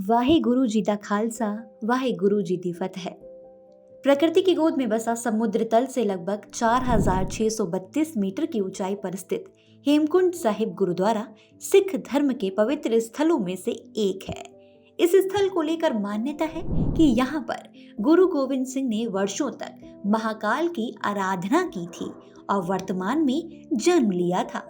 वाहेगुरु जी दा खालसा वाहेगुरु जी दी फतह। प्रकृति की गोद में बसा समुद्र तल से लगभग 4632 मीटर की ऊंचाई पर स्थित हेमकुंड साहिब गुरुद्वारा सिख धर्म के पवित्र स्थलों में से एक है। इस स्थल को लेकर मान्यता है कि यहाँ पर गुरु गोविंद सिंह ने वर्षों तक महाकाल की आराधना की थी और वर्तमान में जन्म लिया था।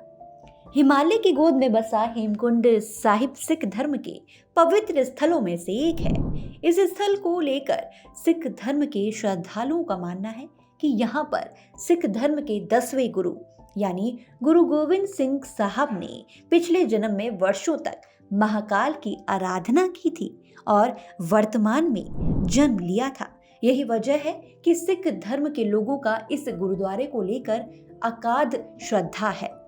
हिमालय की गोद में बसा हेमकुंड साहिब सिख धर्म के पवित्र स्थलों में से एक है। इस स्थल को लेकर सिख धर्म के श्रद्धालुओं का मानना है कि यहाँ पर सिख धर्म के 10वें गुरु यानी गुरु गोविंद सिंह साहब ने पिछले जन्म में वर्षों तक महाकाल की आराधना की थी और वर्तमान में जन्म लिया था। यही वजह है कि सिख धर्म के लोगों का इस गुरुद्वारे को लेकर अगाध श्रद्धा है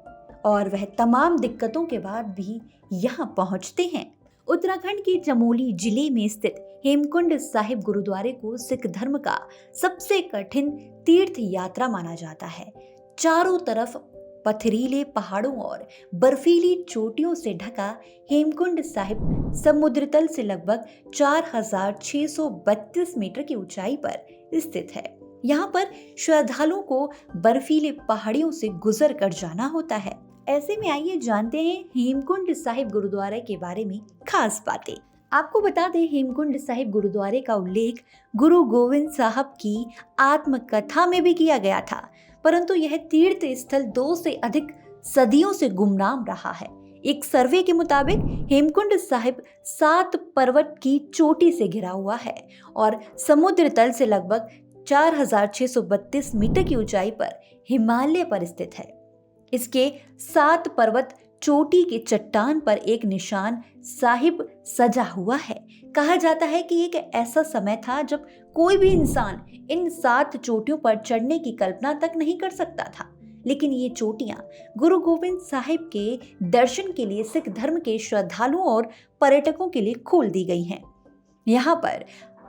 और वह तमाम दिक्कतों के बाद भी यहाँ पहुँचते हैं। उत्तराखंड के चमोली जिले में स्थित हेमकुंड साहिब गुरुद्वारे को सिख धर्म का सबसे कठिन तीर्थ यात्रा माना जाता है। चारों तरफ पथरीले पहाड़ों और बर्फीली चोटियों से ढका हेमकुंड साहिब समुद्र तल से लगभग 4632 मीटर की ऊंचाई पर स्थित है। यहाँ पर श्रद्धालुओं को बर्फीले पहाड़ियों से गुजर कर जाना होता है। ऐसे में आइए जानते हैं हेमकुंड साहिब गुरुद्वारे के बारे में खास बातें। आपको बता दें, हेमकुंड साहिब गुरुद्वारे का उल्लेख गुरु गोविंद साहब की आत्मकथा में भी किया गया था, परंतु यह तीर्थ स्थल 2 से अधिक सदियों से गुमनाम रहा है। एक सर्वे के मुताबिक हेमकुंड साहिब 7 पर्वत की चोटी से घिरा हुआ है और समुद्र तल से लगभग 4632 मीटर की ऊंचाई पर हिमालय पर स्थित है। इसके 7 पर्वत चोटी के चट्टान पर एक निशान साहिब सजा हुआ है। कहा जाता है कि एक ऐसा समय था जब कोई भी इंसान इन 7 चोटियों पर चढ़ने की कल्पना तक नहीं कर सकता था, लेकिन ये चोटियां गुरु गोविंद साहिब के दर्शन के लिए सिख धर्म के श्रद्धालुओं और पर्यटकों के लिए खोल दी गई हैं। यहाँ पर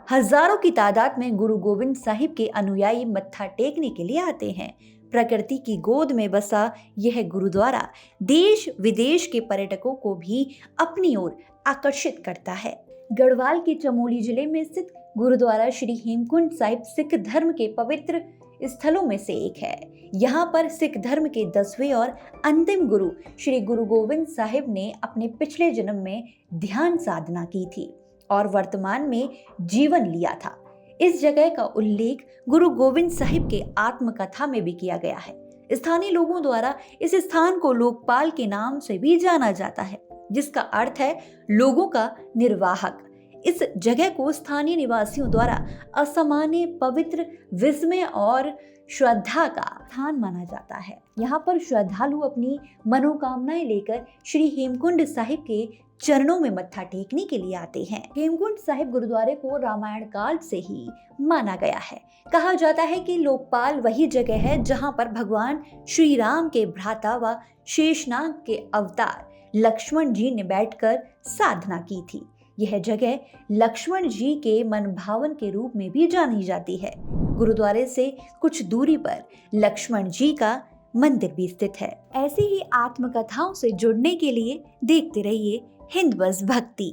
हजारों की तादाद में गुरु गोविंद साहिब के अनुयायी मत्था टेकने के लिए आते हैं। प्रकृति की गोद में बसा यह गुरुद्वारा देश विदेश के पर्यटकों को भी अपनी ओर आकर्षित करता है। गढ़वाल के चमोली जिले में स्थित गुरुद्वारा श्री हेमकुंड साहिब सिख धर्म के पवित्र स्थलों में से एक है। यहाँ पर सिख धर्म के 10वें और अंतिम गुरु श्री गुरु गोविंद साहिब ने अपने पिछले जन्म में ध्यान साधना की थी और वर्तमान में जीवन लिया था। इस जगह का उल्लेख गुरु गोविंद साहिब के आत्मकथा में भी किया गया है। स्थानीय लोगों द्वारा इस स्थान को लोकपाल के नाम से भी जाना जाता है, जिसका अर्थ है लोगों का निर्वाहक। इस जगह को स्थानीय निवासियों द्वारा असामान्य पवित्र, विस्मय और श्रद्धा का स्थान माना जाता है। यहाँ पर श्रद्धालु अपनी मनोकामनाएं लेकर श्री हेमकुंड साहिब के चरणों में मत्था टेकने के लिए आते हैं। हेमकुंड साहिब गुरुद्वारे को रामायण काल से ही माना गया है। कहा जाता है कि लोकपाल वही जगह है जहाँ पर भगवान श्री राम के भ्राता व शेषनाग के अवतार लक्ष्मण जी ने बैठकर साधना की थी। यह जगह लक्ष्मण जी के मनभावन के रूप में भी जानी जाती है। गुरुद्वारे से कुछ दूरी पर लक्ष्मण जी का मंदिर भी स्थित है। ऐसी ही आत्मकथाओं से जुड़ने के लिए देखते रहिए हिंद बस भक्ति।